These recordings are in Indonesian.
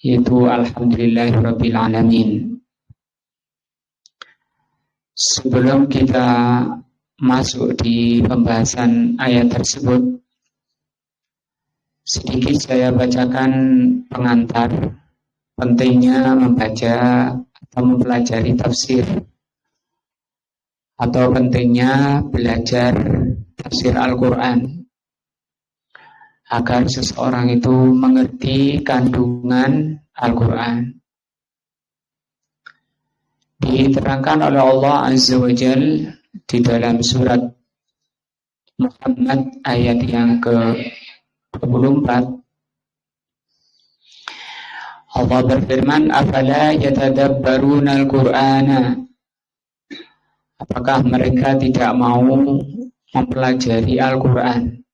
yaitu Alhamdulillahirabbil alamin. Sebelum kita masuk di pembahasan ayat tersebut, sedikit saya bacakan pengantar pentingnya membaca atau mempelajari tafsir, atau pentingnya belajar tafsir Al-Quran agar seseorang itu mengerti kandungan Al-Quran. Diterangkan oleh Allah Azza wa Jalla di dalam surat Muhammad ayat yang ke-24. Allah berfirman, "Afala yatadabbaruna al-Qur'ana?" Apakah mereka tidak mau mempelajari Al-Quran?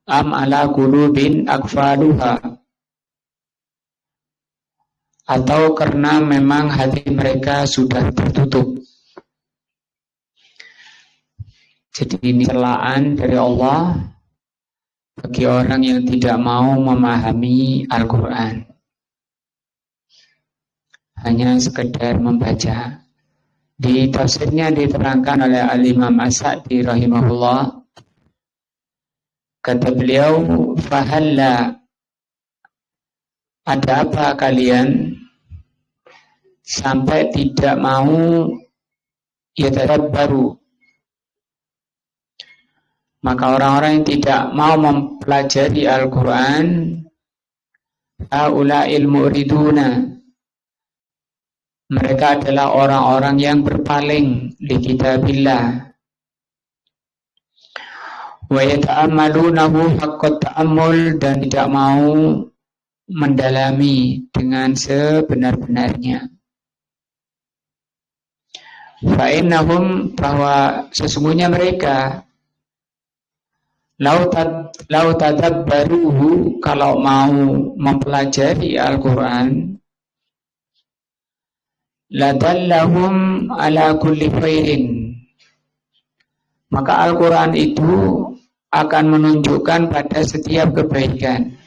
Am ala qulubin akfaluha? Atau karena memang hati mereka sudah tertutup. Jadi ini celaan dari Allah bagi orang yang tidak mau memahami Al-Quran, hanya sekedar membaca. Di tafsirnya diterangkan oleh Al-Imam As-Sa'di rahimahullah, kata beliau, "Fahalla, ada apa kalian sampai tidak mau yatadabbaru?" Maka orang-orang yang tidak mau mempelajari Al-Quran, haula'il mu'riduna, mereka adalah orang-orang yang berpaling li kitabillah, wa yata'ammalunahu haqqat ta'ammul, dan tidak mau mendalami dengan sebenar-benarnya. Fa'innahum, bahwa sesungguhnya mereka, lau tadabbaruhu, kalau mau mempelajari Al-Quran, ladallahum ala kulli khairin, maka Al-Quran itu akan menunjukkan pada setiap kebaikan.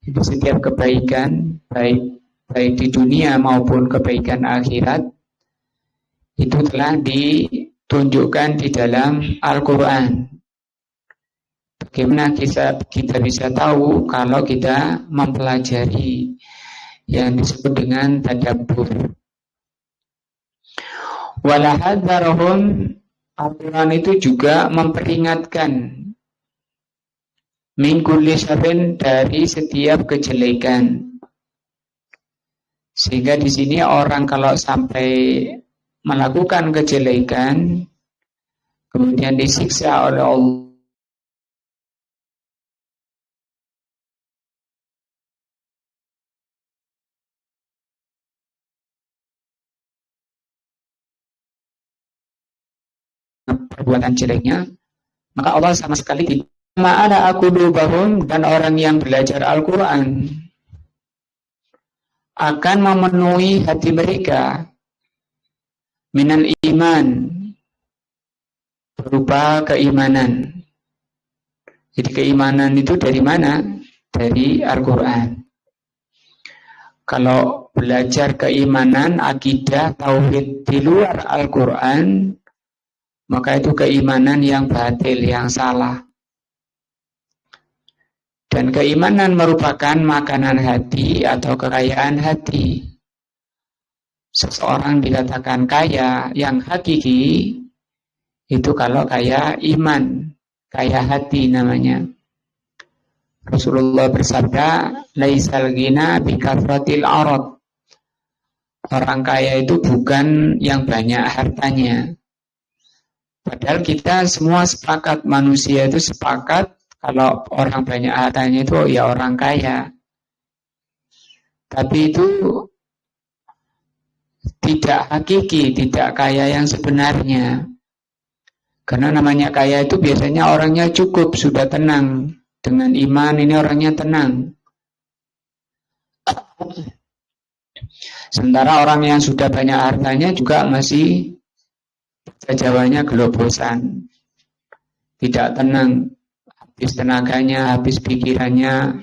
Jadi setiap kebaikan, baik di dunia maupun kebaikan akhirat, itu telah ditunjukkan di dalam Al-Quran. Bagaimana kita bisa tahu kalau kita mempelajari yang disebut dengan tadabbur. Walahadzarhum, Al-Quran itu juga memperingatkan min kulli syarrin, dari setiap kejelekan. Sehingga di sini orang kalau sampai melakukan kejelekan kemudian disiksa oleh Allah, perbuatan jeleknya, maka Allah sama sekali tidak ma'ala aqulubahum, dan orang yang belajar Al-Quran akan memenuhi hati mereka minal iman, berupa keimanan. Jadi keimanan itu dari mana? Dari Al-Quran. Kalau belajar keimanan, akidah, tauhid di luar Al-Quran, maka itu keimanan yang batil, yang salah. Dan keimanan merupakan makanan hati atau kekayaan hati. Seseorang dikatakan kaya yang hakiki, itu kalau kaya iman, kaya hati namanya. Rasulullah bersabda, laisal ghina bikathratil arad. Orang kaya itu bukan yang banyak hartanya. Padahal kita semua sepakat, manusia itu sepakat kalau orang banyak hartanya itu ya orang kaya. Tapi itu tidak hakiki, tidak kaya yang sebenarnya. Karena namanya kaya itu biasanya orangnya cukup, sudah tenang. Dengan iman ini orangnya tenang. Sementara orang yang sudah banyak hartanya juga masih jawanya gelobosan, tidak tenang, habis tenaganya, habis pikirannya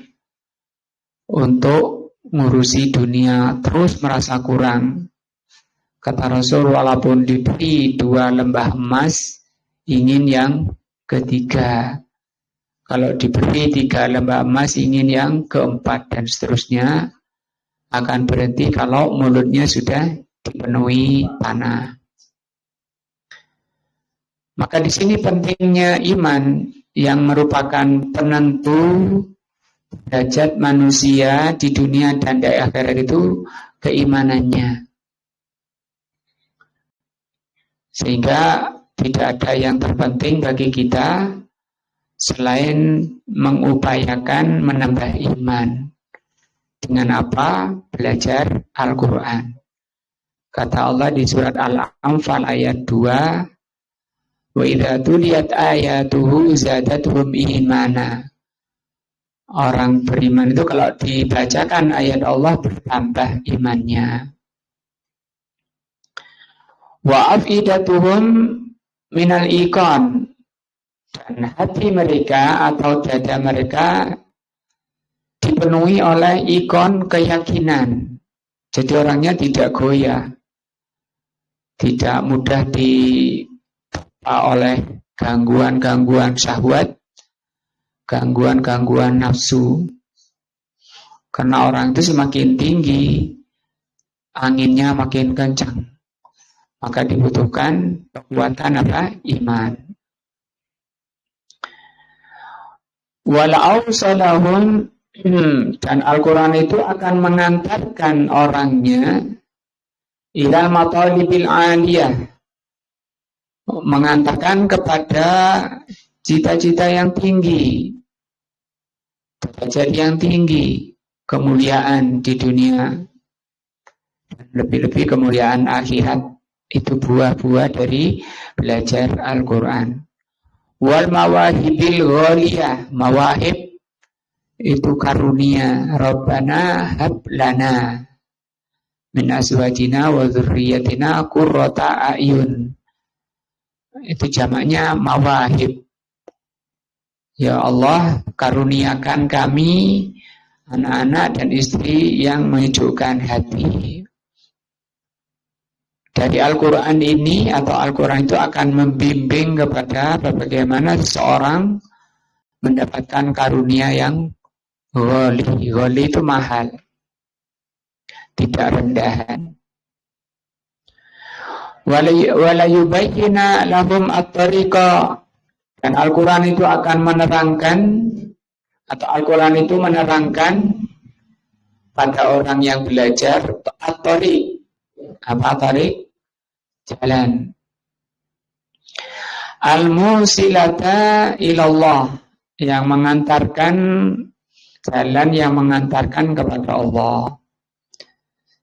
untuk ngurusi dunia, terus merasa kurang. Kata Rasul, walaupun diberi 2 lembah emas, ingin yang ketiga. Kalau diberi 3 lembah emas, ingin yang keempat, dan seterusnya. Akan berhenti kalau mulutnya sudah dipenuhi tanah. Maka di sini pentingnya iman yang merupakan penentu derajat manusia di dunia dan di akhirat itu keimanannya. Sehingga tidak ada yang terpenting bagi kita selain mengupayakan menambah iman. Dengan apa? Belajar Al-Quran. Kata Allah di surat Al-Anfal ayat 2, wa idza tuliyat ayatuhu zadatuhum imana. Orang beriman itu kalau dibacakan ayat Allah bertambah imannya. Wa afidatuhum minal iqan, dan hati mereka atau dada mereka dipenuhi oleh ikon keyakinan. Jadi orangnya tidak goyah, tidak mudah ditimpa oleh gangguan-gangguan syahwat, gangguan-gangguan nafsu. Karena orang itu semakin tinggi, anginnya makin kencang. Maka dibutuhkan kekuatan apa? Iman. Walau salahun, dan Al-Quran itu akan mengantarkan orangnya ilal matalibil aliyah, mengantarkan kepada cita-cita yang tinggi, derajat yang tinggi, kemuliaan di dunia, lebih-lebih kemuliaan akhirat. Itu buah-buah dari belajar Al-Quran. Wal mawahibil ghaliyah, mawahib itu karunia. Rabbana hab lana min azwajina wa dzurriyyatina qurrata a'yun. Itu jamaknya mawahib. Ya Allah, karuniakan kami anak-anak dan istri yang menyejukkan hati. Dari Al-Quran ini atau Al-Quran itu akan membimbing kepada bagaimana seseorang mendapatkan karunia yang ghali. Ghali itu mahal, tidak rendahan. Wala yubayyina lahum at-tariqa, dan Al-Quran itu akan menerangkan atau Al-Quran itu menerangkan pada orang yang belajar at-tariq. Apa tariq? Jalan. Al-musilata ilallah, yang mengantarkan, jalan yang mengantarkan kepada Allah.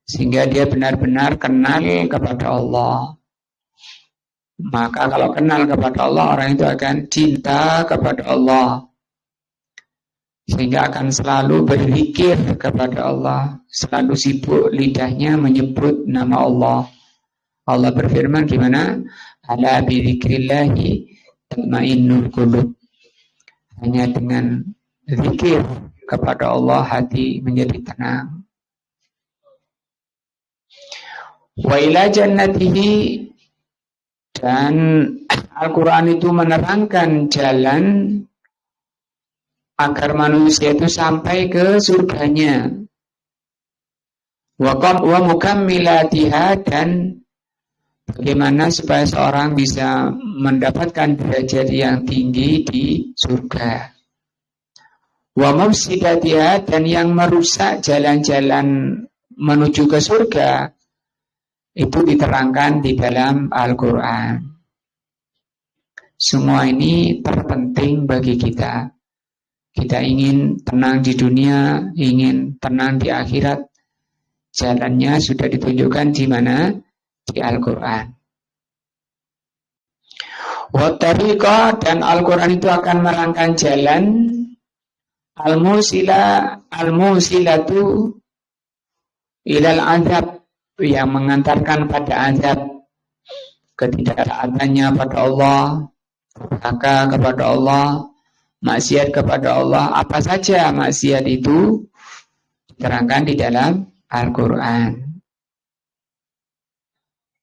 Sehingga dia benar-benar kenal kepada Allah. Maka kalau kenal kepada Allah, orang itu akan cinta kepada Allah. Sehingga akan selalu berzikir kepada Allah, selalu sibuk lidahnya menyebut nama Allah. Allah berfirman gimana? Ala bidzikrillahi tatmainnul qulub. Hanya dengan zikir kepada Allah hati menjadi tenang. Wa ila jannatihi, dan Al-Quran itu menerangkan jalan agar manusia itu sampai ke surganya. Wa mukammilatiha, dan bagaimana supaya seorang bisa mendapatkan derajat yang tinggi di surga. Wa mufsidatiha, dan yang merusak jalan-jalan menuju ke surga itu diterangkan di dalam Al-Quran. Semua ini terpenting bagi kita. Kita ingin tenang di dunia, ingin tenang di akhirat. Jalannya sudah ditunjukkan di mana? Di Al-Quran. Wa tariqa, dan Al-Quran itu akan merangkan jalan al-musilatu ilal azab, yang mengantarkan pada azab, ketidaktaatannya pada Allah, durhaka kepada Allah, maksiat kepada Allah. Apa saja maksiat itu diterangkan di dalam Al-Quran.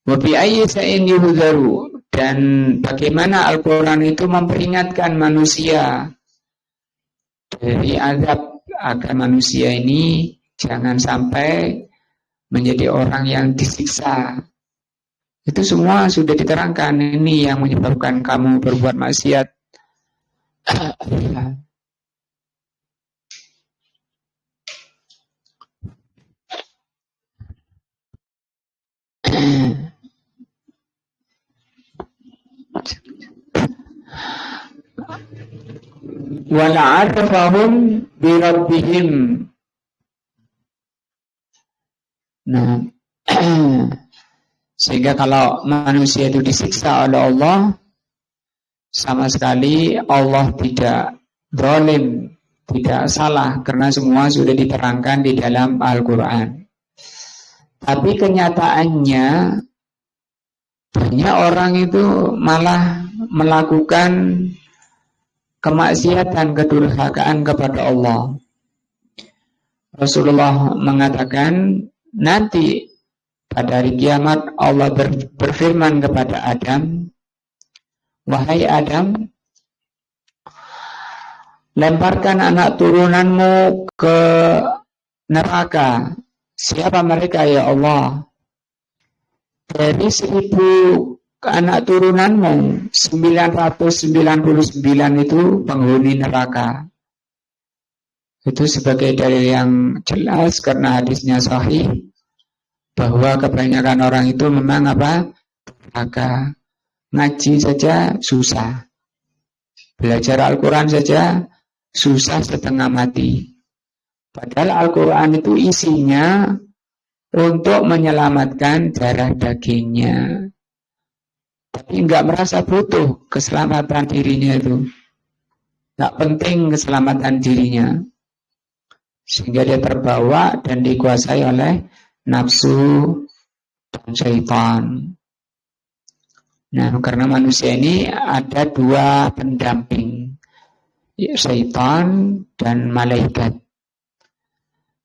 Wa bi ayyi shay'in yuhdharu, dan bagaimana Al-Quran itu memperingatkan manusia dari azab, agar manusia ini jangan sampai menjadi orang yang disiksa. Itu semua sudah diterangkan. Ini yang menyebabkan kamu berbuat maksiat. Wala'arfahum birabbihim. Nah, sehingga kalau manusia itu disiksa oleh Allah, sama sekali Allah tidak zalim, tidak salah, karena semua sudah diterangkan di dalam Al-Quran. Tapi kenyataannya banyak orang itu malah melakukan kemaksiatan, kedurhakaan kepada Allah. Rasulullah mengatakan, nanti pada hari kiamat Allah berfirman kepada Adam, wahai Adam, lemparkan anak turunanmu ke neraka. Siapa mereka ya Allah? Dari 1000 anak turunanmu, 999 itu penghuni neraka. Itu sebagai dalil yang jelas karena hadisnya sahih bahwa kebanyakan orang itu memang neraka. Ngaji saja susah, belajar Al-Quran saja susah setengah mati. Padahal Al-Quran itu isinya untuk menyelamatkan darah dagingnya, tapi nggak merasa butuh keselamatan dirinya itu, nggak penting keselamatan dirinya, sehingga dia terbawa dan dikuasai oleh nafsu dan syaitan. Nah, karena manusia ini ada 2 pendamping, syaitan dan malaikat.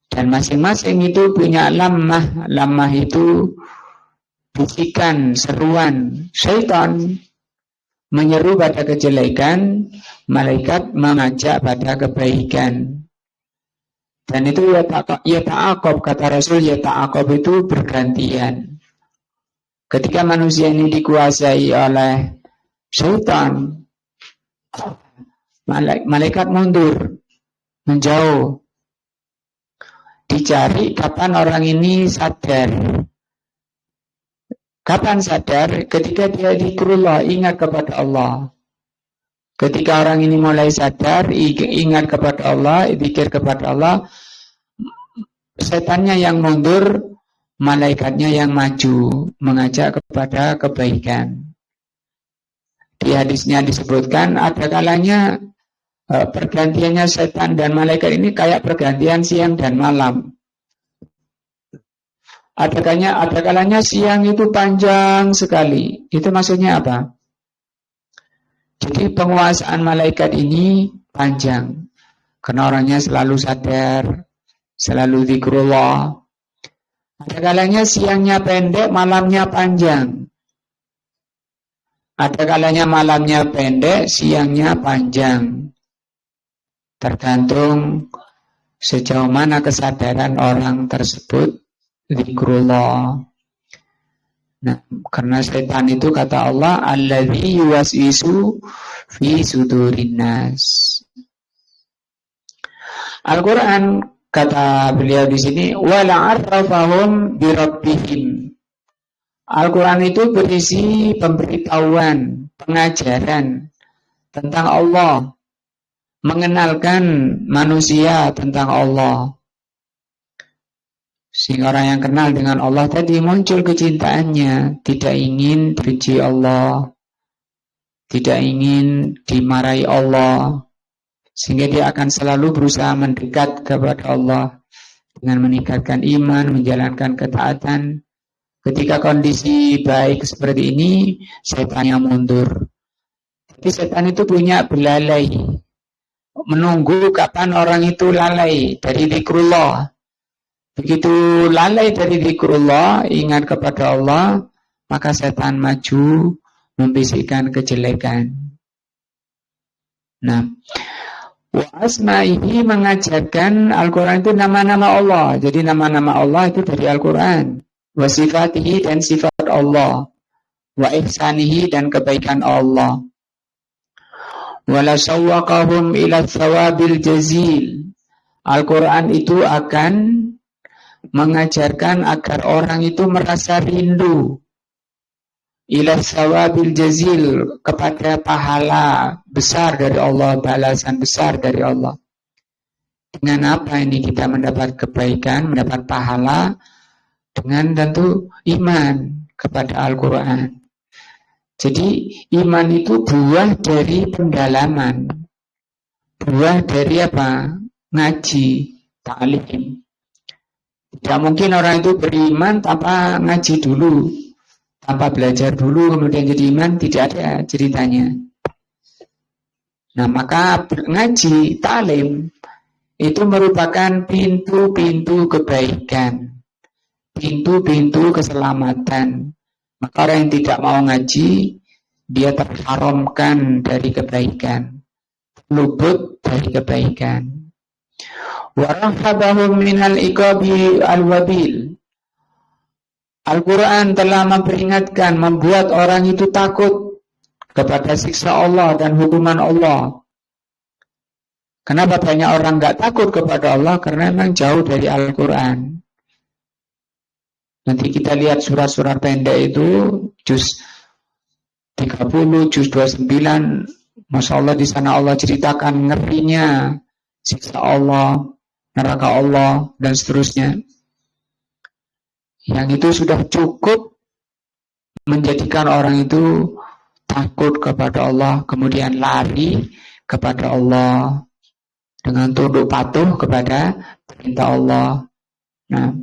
Dan masing-masing itu punya lamah. Lamah itu bisikan, seruan. Syaitan menyeru pada kejelekan, malaikat mengajak pada kebaikan. Dan itu yata'aqab, kata Rasul, yata'aqab itu bergantian. Ketika manusia ini dikuasai oleh syaitan, malaikat mundur, menjauh. Dicari kapan orang ini sadar. Kapan sadar? Ketika dia zikrullah, ingat kepada Allah. Ketika orang ini mulai sadar, ingat kepada Allah, zikir kepada Allah, setannya yang mundur, malaikatnya yang maju, mengajak kepada kebaikan. Di hadisnya disebutkan, ada kalanya pergantiannya setan dan malaikat ini kayak pergantian siang dan malam. Ada kalanya siang itu panjang sekali. Itu maksudnya apa? Jadi penguasaan malaikat ini panjang. Karena orangnya selalu sadar, selalu zikrullah. Ada kalanya siangnya pendek, malamnya panjang. Ada kalanya malamnya pendek, siangnya panjang. Tergantung sejauh mana kesadaran orang tersebut zikrullah. Nah, karena setan itu kata Allah, alladzi yuwaswisu fi sudurin nas. Al-Quran kata beliau di sini, wala arrafahum birabbihim. Al-Quran itu berisi pemberitahuan, pengajaran tentang Allah, mengenalkan manusia tentang Allah. Sehingga orang yang kenal dengan Allah tadi muncul kecintaannya, tidak ingin dibenci Allah, tidak ingin dimarahi Allah, sehingga dia akan selalu berusaha mendekat kepada Allah dengan meningkatkan iman, menjalankan ketaatan. Ketika kondisi baik seperti ini, setannya mundur. Tapi setan itu punya belalai, menunggu kapan orang itu lalai dari zikrullah, Begitu lalai dari zikrullah, ingat kepada Allah, maka setan maju membisikkan kejelekan. Nah, wa asma'ihi mengajarkan Al-Quran itu nama-nama Allah. Jadi nama-nama Allah itu dari Al-Quran. Wa sifatihi dan sifat Allah. Wa ihsanihi dan kebaikan Allah. Wa la sawwaqahum ila thawabil jazil. Al-Quran itu akan mengajarkan agar orang itu merasa rindu ila thawabil jazil, kepada pahala besar dari Allah, balasan besar dari Allah. Dengan apa ini kita mendapat kebaikan, mendapat pahala? Dengan tentu iman kepada Al-Quran. Jadi iman itu buah dari pendalaman, buah dari apa? Ngaji, ta'lim. Tidak mungkin orang itu beriman tanpa ngaji dulu, tanpa belajar dulu kemudian jadi iman, tidak ada ceritanya. Nah, maka ngaji, ta'lim itu merupakan pintu-pintu kebaikan, pintu-pintu keselamatan. Maka orang yang tidak mau ngaji, dia terharamkan dari kebaikan, luput dari kebaikan. Warahabahum minal iqabi al-wabil. Al-Quran telah memperingatkan, membuat orang itu takut kepada siksa Allah dan hukuman Allah. Kenapa banyak orang nggak takut kepada Allah? Karena memang jauh dari Al-Quran. Nanti kita lihat surat-surat pendek itu, juz 30, juz 29, Masya Allah di sana Allah ceritakan ngerinya siksa Allah, neraka Allah, dan seterusnya. Yang itu sudah cukup menjadikan orang itu takut kepada Allah, kemudian lari kepada Allah dengan tunduk patuh kepada perintah Allah. Nah,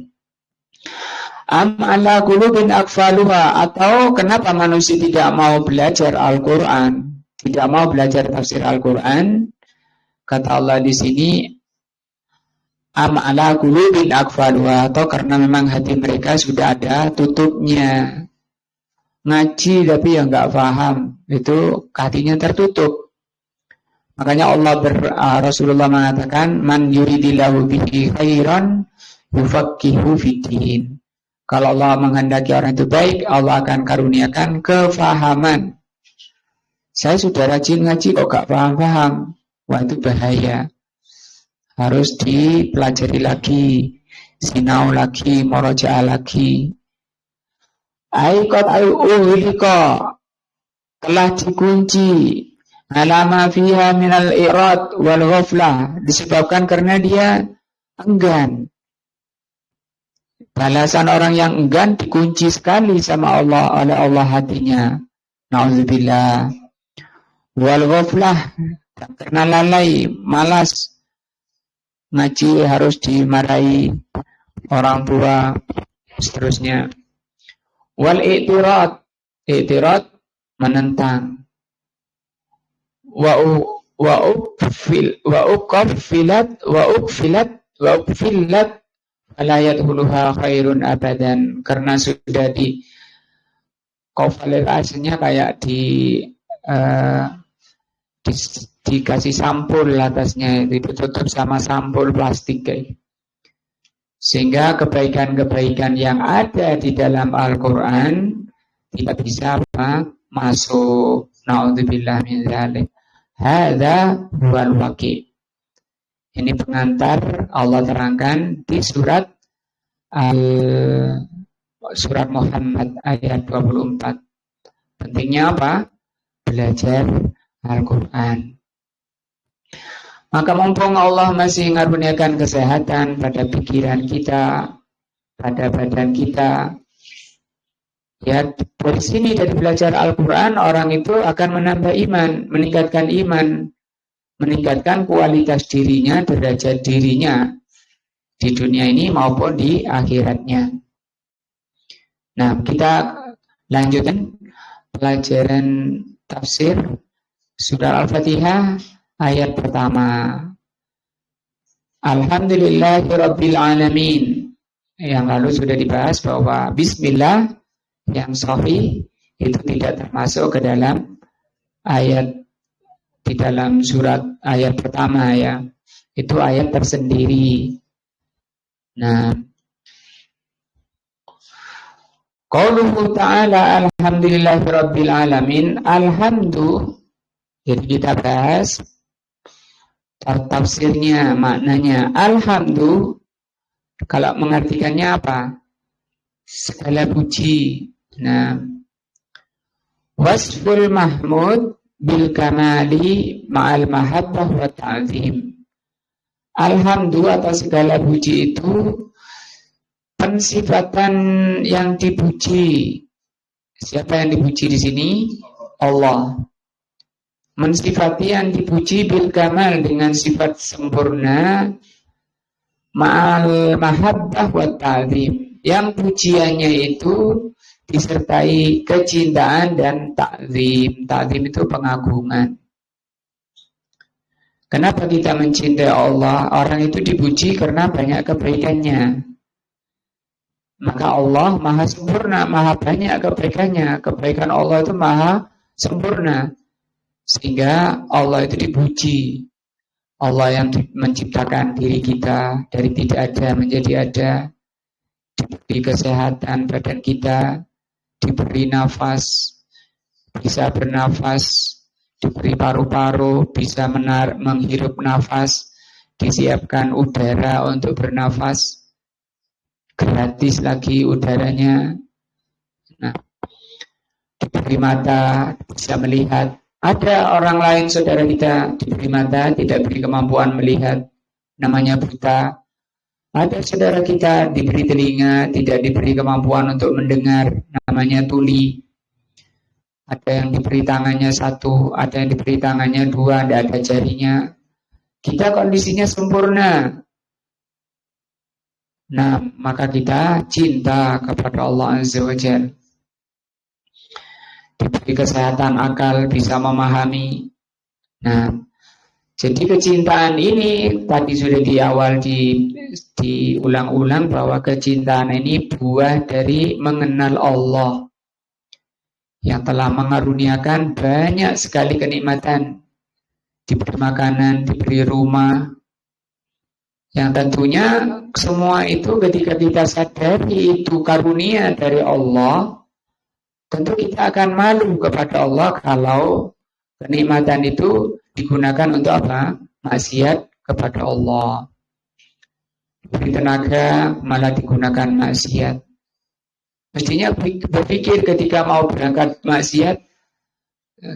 am ala qulubin aqfaluha, atau kenapa manusia tidak mau belajar Al-Quran, tidak mau belajar tafsir Al-Quran? Kata Allah di sini, am ala qulubin aqfaluha, atau karena memang hati mereka sudah ada tutupnya. Ngaji tapi yang nggak paham, itu hatinya tertutup. Makanya Rasulullah mengatakan, man yuridillahu bihi khairan yufaqihu fiddin. Kalau Allah menghendaki orang itu baik, Allah akan karuniakan kefahaman. Saya sudah rajin ngaji kok gak paham-paham. Wah, itu bahaya. Harus dipelajari lagi, sinau lagi, murojaah lagi. Aikot al-uhlika, telah dikunci alama fiha minal irad wal ghaflah, disebabkan karena dia enggan. Balasan orang yang enggan dikunci sekali sama Allah, oleh Allah hatinya. Na'udzubillah. Wal ghaflah, karena lalai, malas. Ngaji harus dimarahi orang tua, seterusnya. Wal i'tirad, i'tirad menentang. Wa ukfilat la yadkhuluha khairun abadan, karena sudah di kofalir aslinya kayak dikasih sampul atasnya, itu ditutup sama sampul plastik kayak. Sehingga kebaikan-kebaikan yang ada di dalam Al-Quran tidak bisa masuk. Na'udzubillah min dzalik. Hadza huwal waqi'. Ini pengantar Allah terangkan di surat Muhammad ayat 24. Pentingnya apa? Belajar Al-Quran. Maka mumpung Allah masih ngaruniakan kesehatan pada pikiran kita, pada badan kita, ya dari sini, dari belajar Al-Quran, orang itu akan menambah iman, meningkatkan iman, meningkatkan kualitas dirinya, derajat dirinya di dunia ini maupun di akhiratnya. Nah, kita lanjutkan pelajaran tafsir surah Al-Fatihah ayat pertama. Alhamdulillahirabbil alamin. yang lalu sudah dibahas bahwa bismillah yang sahih itu tidak termasuk ke dalam ayat di dalam surat ayat pertama ya. Itu ayat tersendiri. Nah, qauluhu ta'ala alhamdulillahirabbil alamin. Alhamdu, jadi kita bahas tafsirnya, maknanya. Alhamdu kalau mengartikannya apa? Segala puji. Nah, wasful mahmud bil kamali ma'al mahabbah wa ta'zim. Alhamdu atas segala puji itu pensifatan yang dipuji. Siapa yang dipuji di sini? Allah. Mensifati yang dipuji bil kamal dengan sifat sempurna ma'al mahabbah wa ta'zim. Yang pujiannya itu disertai kecintaan dan ta'zim. Ta'zim itu pengagungan. Kenapa kita mencintai Allah? Orang itu dipuji karena banyak kebaikannya. Maka Allah maha sempurna, maha banyak kebaikannya. Kebaikan Allah itu maha sempurna. Sehingga Allah itu dipuji. Allah yang menciptakan diri kita dari tidak ada menjadi ada. Diberi kesehatan badan kita, diberi nafas, bisa bernafas, diberi paru-paru, bisa menghirup nafas, disiapkan udara untuk bernafas, gratis lagi udaranya. Nah, diberi mata, bisa melihat. Ada orang lain saudara kita diberi mata, tidak beri kemampuan melihat, namanya buta. Ada saudara kita diberi telinga, tidak diberi kemampuan untuk mendengar, namanya tuli. Ada yang diberi tangannya satu, ada yang diberi tangannya dua, tidak ada jarinya. Kita kondisinya sempurna. Nah, maka kita cinta kepada Allah Azza wa Jalla. Diberi kesehatan akal, bisa memahami. Nah, jadi kecintaan ini tadi sudah di awal diulang-ulang bahwa kecintaan ini buah dari mengenal Allah yang telah mengaruniakan banyak sekali kenikmatan. Diberi makanan, diberi rumah. Yang tentunya semua itu ketika kita sadari itu karunia dari Allah, tentu kita akan malu kepada Allah kalau kenikmatan itu digunakan untuk apa? Maksiat kepada Allah. Diberi tenaga malah digunakan maksiat. Mestinya berpikir ketika mau berangkat maksiat,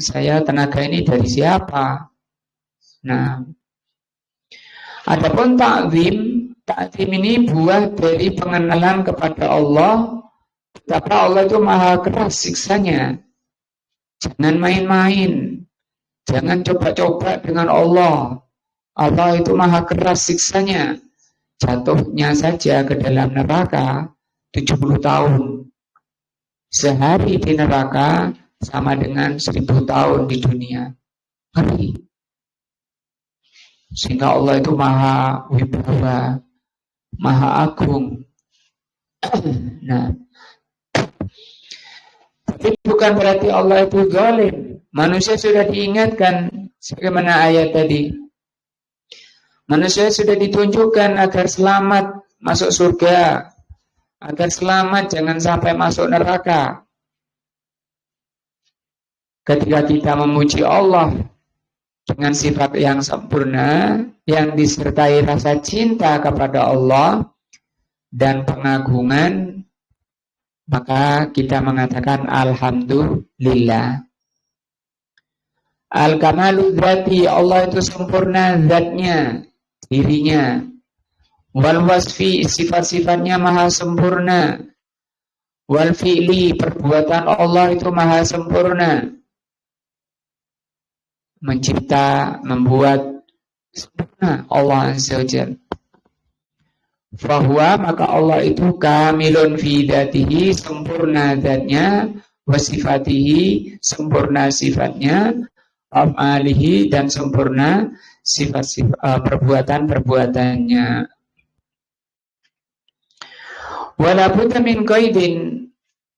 saya tenaga ini dari siapa? Nah, adapun ta'zim ini buah dari pengenalan kepada Allah, betapa Allah itu maha keras siksanya. Jangan main-main, jangan coba-coba dengan Allah. Allah itu maha keras siksanya. Jatuhnya saja ke dalam neraka 70 tahun. Sehari di neraka sama dengan 1000 tahun di dunia. Ngeri. Sehingga Allah itu maha wibawa, maha agung. Nah, tapi bukan berarti Allah itu zalim. Manusia sudah diingatkan sebagaimana ayat tadi. Manusia sudah ditunjukkan agar selamat masuk surga, agar selamat jangan sampai masuk neraka. Ketika kita memuji Allah dengan sifat yang sempurna, yang disertai rasa cinta kepada Allah dan pengagungan, maka kita mengatakan alhamdulillah. Al-kamalu dzati, Allah itu sempurna zatnya, dirinya. Wal wasfi, sifat-sifatnya maha sempurna. Wal fi'li, perbuatan Allah itu maha sempurna. Mencipta, membuat sempurna Allah Azza wa Jalla. Fahuwa, maka Allah itu kamilun fi dzatihi, sempurna zatnya, wa sifatihi, sempurna sifatnya, af'alihi, dan sempurna perbuatan-perbuatannya. Wala budda min qaidin.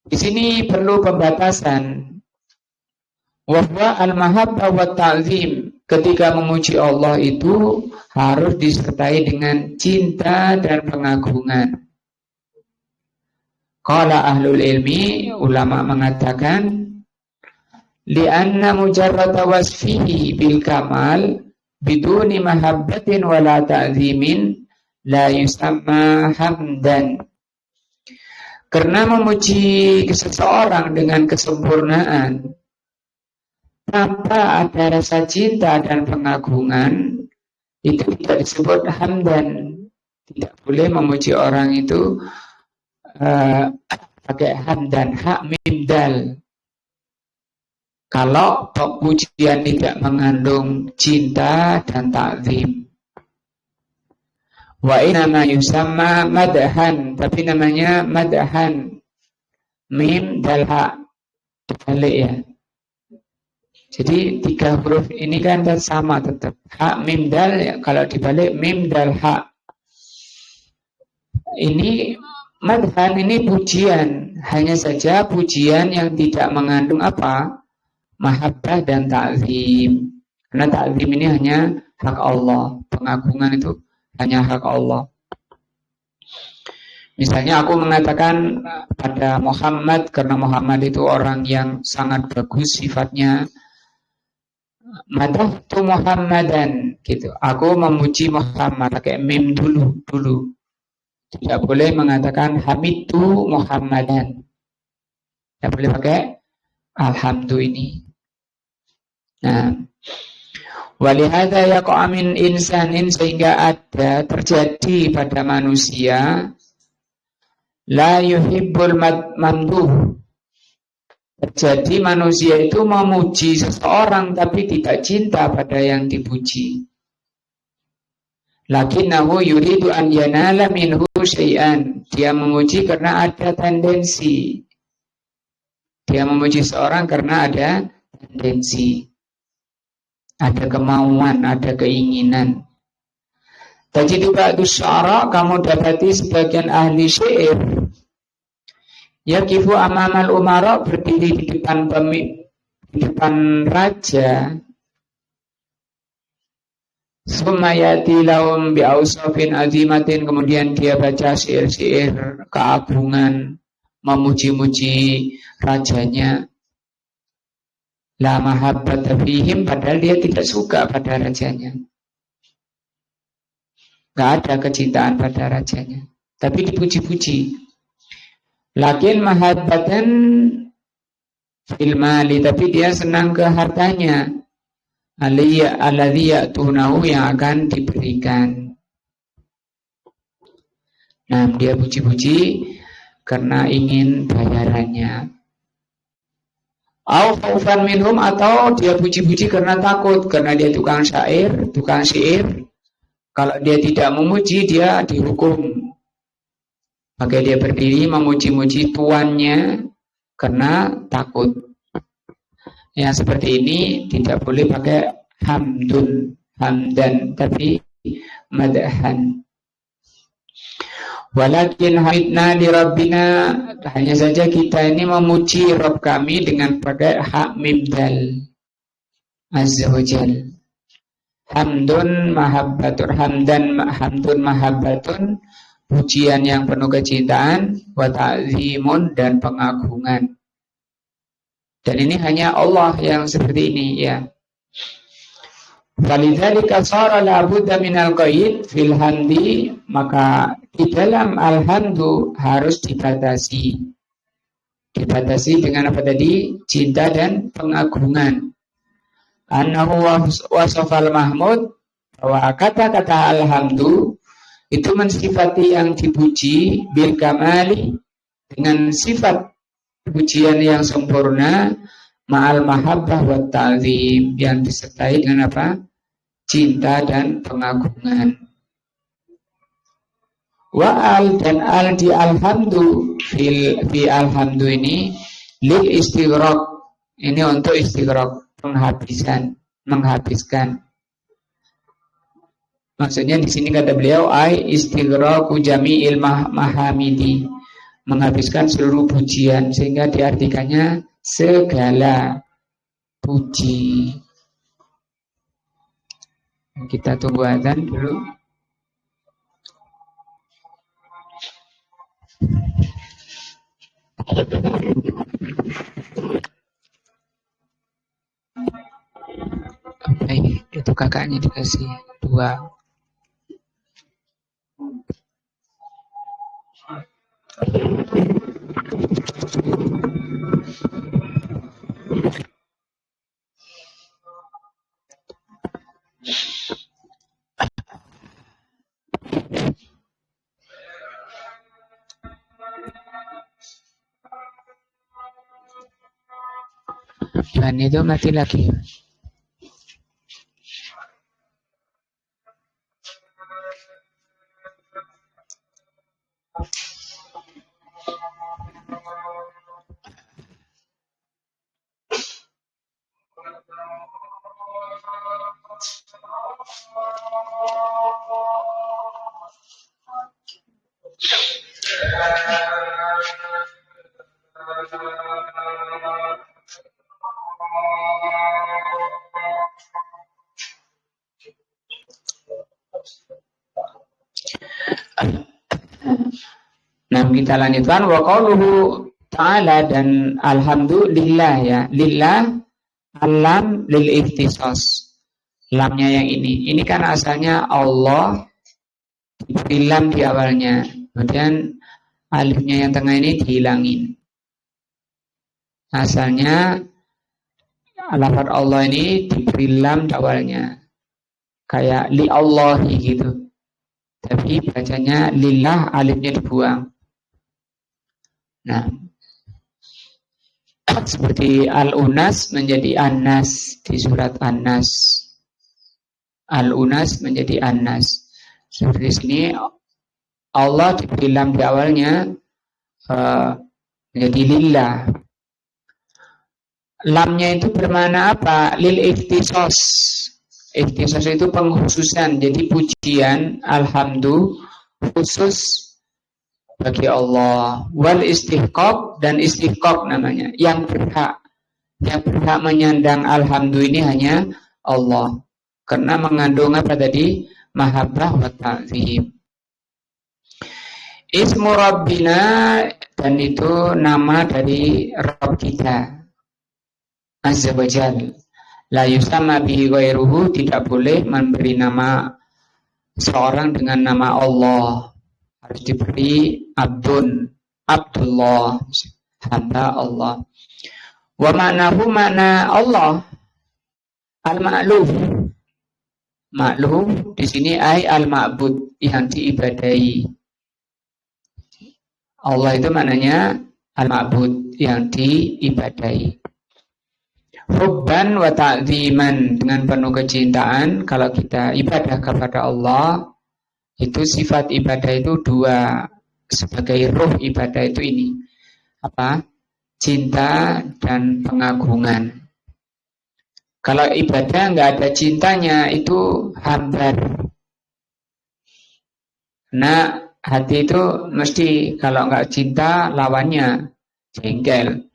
Di sini perlu pembatasan. Wa huwa al-mahabbah wa ta'zim. Ketika memuji Allah itu harus disertai dengan cinta dan pengagungan. Qala ahlul ilmi, ulama mengatakan, li'anna mujarrada wasfihi bil kamal biduni mahabbatin wala ta'zimin la yusamma hamdan. Karena memuji seseorang dengan kesempurnaan tanpa ada rasa cinta dan pengagungan, itu tidak disebut hamdan. Tidak boleh memuji orang itu pakai hamdan, hak mim dal. Kalau pujian tidak mengandung cinta dan ta'zim. Wa inama yusamma madhan, tapi namanya madhan, mim dal ha, dibalik ya. Jadi 3 huruf ini kan sama tetap, ha mim dal ya, kalau dibalik mim dal ha. Ini madhan, ini pujian, hanya saja pujian yang tidak mengandung apa? Mahabbah dan ta'zim. Karena ta'zim ini hanya hak Allah, pengagungan itu hanya hak Allah. Misalnya aku mengatakan pada Muhammad, karena Muhammad itu orang yang sangat bagus sifatnya, madahtu Muhammadan gitu. Aku memuji Muhammad, pakai mim dulu. Tidak boleh mengatakan hamidtu Muhammadan. Tidak boleh pakai alhamdulillah ini. Nah, walihada yaqa min insanin, sehingga ada terjadi pada manusia la yuhibbul mamduh. Terjadi manusia itu memuji seseorang tapi tidak cinta pada yang dipuji. Lakinnahu yuridu an yanala minhu syai'an. Dia memuji karena ada tendensi. Dia memuji seorang karena ada tendensi. Ada kemauan, ada keinginan. Tajidu ba'du syara, kamu dapati sebagian ahli syair yaqifu amamal umara, berdiri di depan raja. Sumayati lahum bi'ausafin azimatin, kemudian dia baca syair-syair keagungan, memuji-muji rajanya. La mahabbata fihim, padahal dia tidak suka pada rajanya. Gak ada kecintaan pada rajanya, tapi dipuji-puji. Lakin mahabbatan fil mali, tapi dia senang ke hartanya. Alladhi ya'tunahu, yang akan diberikan. Nah, dia puji-puji karena ingin bayarannya. Au khaufan minhum, atau dia puji-puji karena takut, karena dia tukang syair. Kalau dia tidak memuji, dia dihukum. Maka dia berdiri memuji-muji tuannya karena takut. Yang seperti ini tidak boleh pakai hamdan, tapi madhan. Walakin hamidna li rabbina, hanya saja kita ini memuji Rabb kami dengan pakai hak mim dal, azza wa jal. Hamdun mahabbatun, pujian yang penuh kecintaan, wa ta'zimun, dan pengagungan. Dan ini hanya Allah yang seperti ini ya. Falidzalika shara la budda minal qaid fil hamdi, maka di dalam alhamdu harus dibatasi. Dibatasi dengan apa tadi? Cinta dan pengagungan. Annahu wasafal mahmud, bahwa kata-kata alhamdu itu mensifati yang dipuji bil kamali, dengan sifat pujian yang sempurna, ma'al mahabbah wa ta'zim, yang disertai dengan apa? Cinta dan pengagungan. Wa al, dan al di alhamdu, fi alhamdu ini lil istighraq, ini untuk istighraq, menghabiskan. Maksudnya di sini kata beliau ai istighraqu jami'il mahamidi, menghabiskan seluruh pujian, sehingga diartikannya segala puji. Kita tunggu azan dulu. Oke, itu kakaknya dikasih 2. Dan itu mati lagi. Nah, kita lanjutkan wa qauluhu ta'ala, dan alhamdulillah ya. Lillah alam lil ikhtisas. Lamnya yang ini. Ini kan asalnya Allah, lam di awalnya. Kemudian alifnya yang tengah ini dihilangin. Asalnya lafaz Allah ini diberi lam di awalnya. Kayak li Allahi gitu. Tapi bacanya lillah, alifnya dibuang. Nah, seperti Al-Unas menjadi An-Nas di surat An-Nas. Al-Unas menjadi An-Nas. Seperti sini Allah diberi lam di awalnya menjadi lillah. Lamnya itu bermakna apa? Lil ikhtisas. Ikhtisas itu pengkhususan. Jadi pujian, alhamdulillah, khusus bagi Allah. Wal istihqaq, dan istihqaq namanya, yang berhak menyandang alhamdulillah ini hanya Allah, karena mengandung apa tadi? Mahabbah wa ta'zim. Ismu Rabbina, dan itu nama dari Rabb kita Azza wa Jalla. La yusama bihi ghairuhu, tidak boleh memberi nama seorang dengan nama Allah. Harus diberi Abdullah, hamba Allah. Wa ma'nahu, makna Allah al-ma'luf. Ma'luf di sini ay al-ma'bud, yang diibadahi. Allah itu maknanya al-ma'bud, yang diibadahi. Hubban wa ta'ziman, dengan penuh kecintaan. Kalau kita ibadah kepada Allah, itu sifat ibadah itu 2. Sebagai ruh ibadah itu ini apa? Cinta dan pengagungan. Kalau ibadah nggak ada cintanya, itu hambar. Nah, hati itu mesti kalau nggak cinta lawannya jengkel.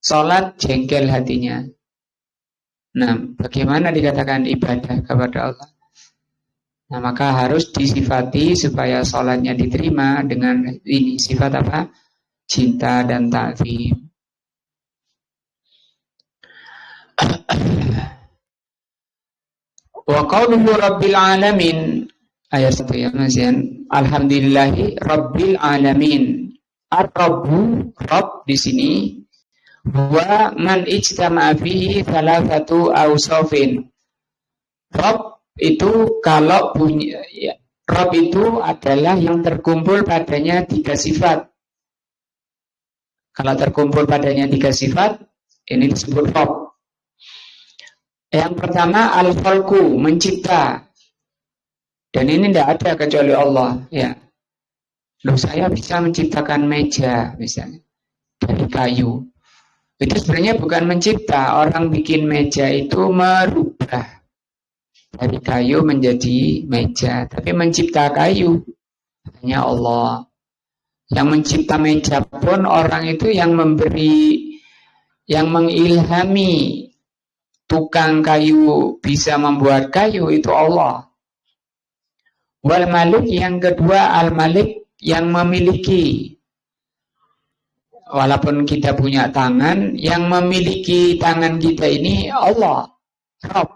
Salat jengkel hatinya. Nah, bagaimana dikatakan ibadah kepada Allah? Nah, maka harus disifati supaya sholatnya diterima dengan ini, sifat apa? Cinta dan ta'zim. Wa qauluhu rabbil alamin, ayat 1 ya Mas Yan. Alhamdulillahi rabbil alamin. Ar-Rabbu, Rabb di sini, wa man ijtama'a fihi thalathatu awsafin. Rabb itu kalau punya ya, Rabb itu adalah yang terkumpul padanya 3 sifat. Kalau terkumpul padanya 3 sifat, ini disebut Rabb. Yang pertama al-khalqu, mencipta. Dan ini tidak ada kecuali Allah, ya. Loh, saya bisa menciptakan meja misalnya dari kayu. Itu sebenarnya bukan mencipta. Orang bikin meja itu merubah dari kayu menjadi meja, tapi mencipta kayu hanya Allah. Yang mencipta meja pun orang itu yang memberi, yang mengilhami tukang kayu bisa membuat kayu itu Allah. Wal Malik yang kedua, Al Malik yang memiliki. Walaupun kita punya tangan, yang memiliki tangan kita ini Allah, Rabb.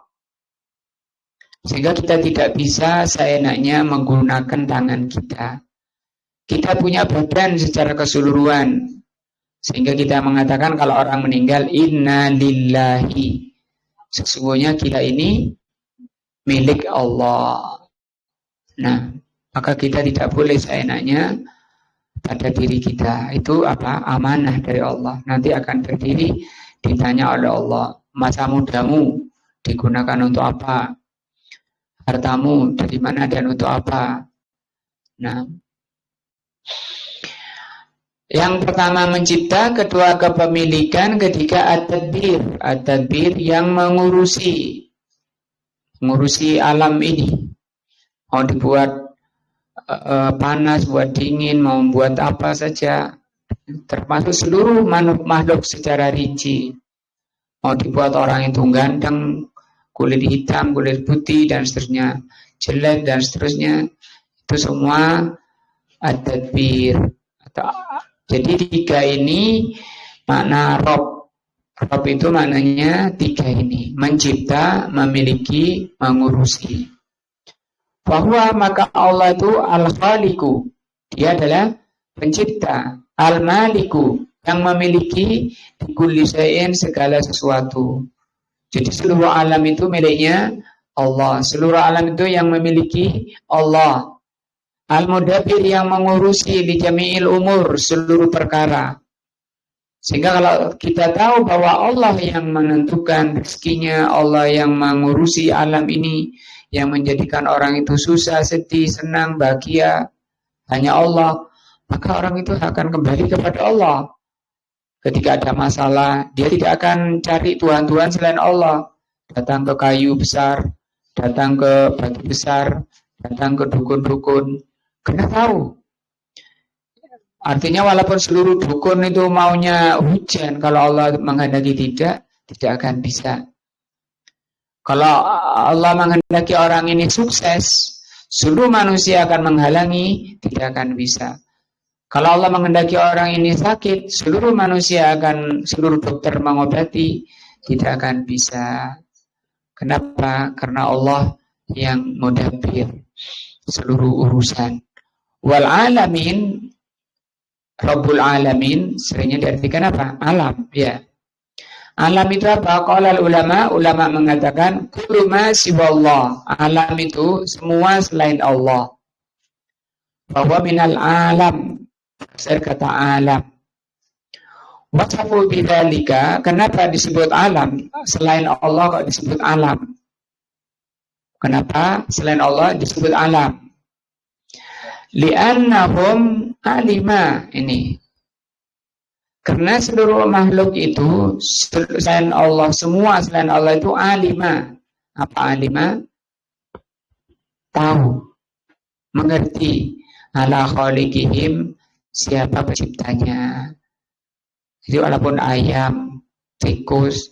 Sehingga kita tidak bisa seenaknya menggunakan tangan kita. Kita punya badan secara keseluruhan. Sehingga kita mengatakan kalau orang meninggal, inna lillahi. Sesungguhnya kita ini milik Allah. Nah, maka kita tidak boleh seenaknya pada diri kita. Itu apa? Amanah dari Allah. Nanti akan berdiri ditanya oleh Allah, masa mudamu digunakan untuk apa? Hartamu dari mana dan untuk apa? Nah, yang pertama mencipta, kedua kepemilikan, ketiga at-tadbir. At-tadbir yang mengurusi alam ini. Mau dibuat panas, buat dingin, mau membuat apa saja, termasuk seluruh makhluk secara rinci. Mau dibuat orang itu ganteng, kulit hitam, kulit putih, dan seterusnya, jelek, dan seterusnya, itu semua at-tadbir. Jadi tiga ini makna Rob. Rob itu maknanya tiga ini, mencipta, memiliki, mengurusi. Bahwa maka Allah itu Al-Khaliqu, dia adalah pencipta. Al-Maliku, yang memiliki di kulli syai'in, segala sesuatu. Jadi seluruh alam itu miliknya Allah. Seluruh alam itu yang memiliki Allah. Al-Mudabbir yang mengurusi li jami'il umur, seluruh perkara. Sehingga kalau kita tahu bahwa Allah yang menentukan rezekinya, Allah yang mengurusi alam ini, yang menjadikan orang itu susah, sedih, senang, bahagia, hanya Allah, maka orang itu akan kembali kepada Allah. Ketika ada masalah, dia tidak akan cari Tuhan-Tuhan selain Allah. Datang ke kayu besar, datang ke batu besar, datang ke dukun-dukun. Karena tahu. Artinya walaupun seluruh dukun itu maunya hujan, kalau Allah menghendaki tidak akan bisa. Kalau Allah menghendaki orang ini sukses, seluruh manusia akan menghalangi, tidak akan bisa. Kalau Allah menghendaki orang ini sakit, seluruh dokter mengobati, tidak akan bisa. Kenapa? Karena Allah yang mudabbir seluruh urusan. Wal alamin, Rabbul alamin, seringnya diartikan apa? Alam, ya. Alam itu apa? Qala ulama mengatakan kullu ma siwallah. Alam itu semua selain Allah. Bahwa minal alam, saya kata alam. Wasafu bidzalika, kenapa disebut alam? Selain Allah kok disebut alam? Kenapa selain Allah disebut alam? Li'annahum alima, ini. Karena seluruh makhluk itu selain Allah, semua selain Allah itu alima. Apa alima? Tahu, mengerti. Ala khaliqihim, siapa penciptanya. Jadi walaupun ayam, tikus,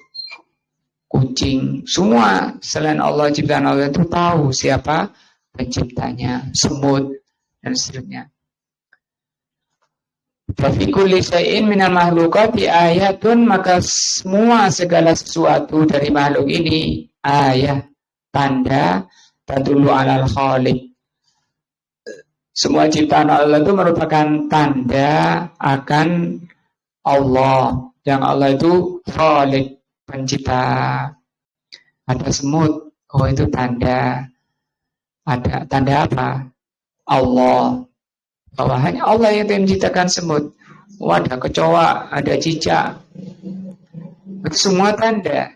kucing, semua selain Allah, ciptaan Allah itu tahu siapa penciptanya, semut, dan seterusnya. Fi kulli syai'in minal makhluqati ayatun, maka semua segala sesuatu dari makhluk ini ayat, tanda, tadullu alal khaliq. Semua ciptaan Allah itu merupakan tanda akan Allah, yang Allah itu khaliq, pencipta. Ada semut, oh itu tanda. Ada tanda apa? Allah. Bahwa hanya Allah yang menciptakan semut. Ada kecoa, ada cicak. Itu semua tanda.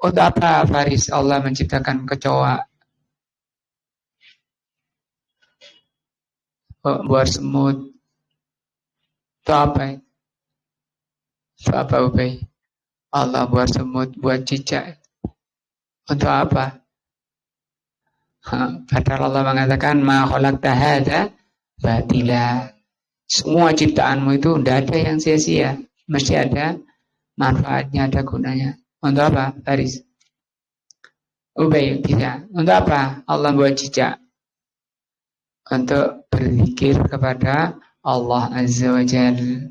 Untuk apa Faris Allah menciptakan kecoa? Buat semut. Itu apa? Itu apa Ubay? Allah buat semut, buat cicak. Untuk apa? Padahal Allah mengatakan ma khalaqta hadza batila. Semua ciptaanmu itu tidak ada yang sia-sia, mesti ada manfaatnya, ada gunanya. Untuk apa, Faris? Ubay bisa. Untuk apa Allah buat jejak? Untuk berzikir kepada Allah Azza wa Jalla.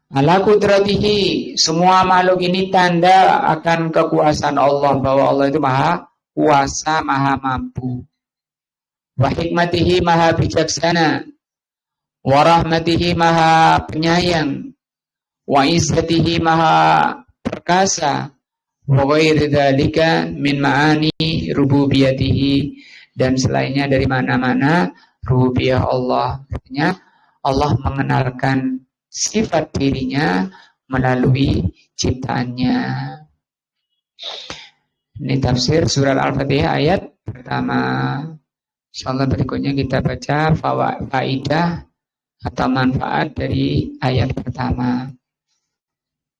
Ala kudratihi, semua makhluk ini tanda akan kekuasaan Allah, bahwa Allah itu maha kuasa, maha mampu. Wa hikmatihi, maha bijaksana. Wa rahmatihi, maha penyayang. Wa izzatihi, maha perkasa. Wa ghairi dzalika min ma'ani rububiyatihi, dan selainnya dari mana-mana rububiyah Allah. Artinya Allah mengenalkan sifat dirinya melalui ciptaannya. Ini tafsir surat Al-Fatihah ayat pertama. Insyaallah berikutnya kita baca faidah atau manfaat dari ayat pertama.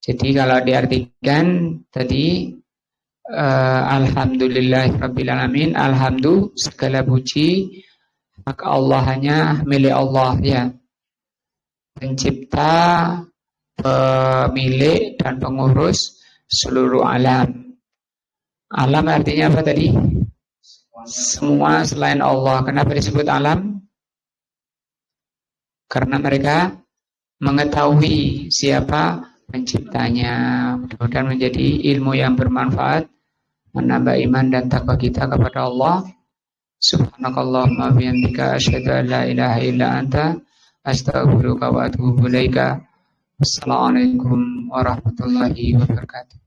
Jadi kalau diartikan tadi alhamdulillahirabbil alamin, alhamdulillah segala puji maka Allah hanya milik Allah, ya. Pencipta, pemilik dan pengurus seluruh alam. Alam artinya apa tadi? Semua selain Allah. Kenapa disebut alam? Karena mereka mengetahui siapa penciptanya. Mudah-mudahan menjadi ilmu yang bermanfaat, menambah iman dan takwa kita kepada Allah. Subhanakallahumma wa bihamdika asyhadu an la ilaha illa anta astaghfiruka wa atubu ilaika. Wassalamualaikum warahmatullahi wabarakatuh.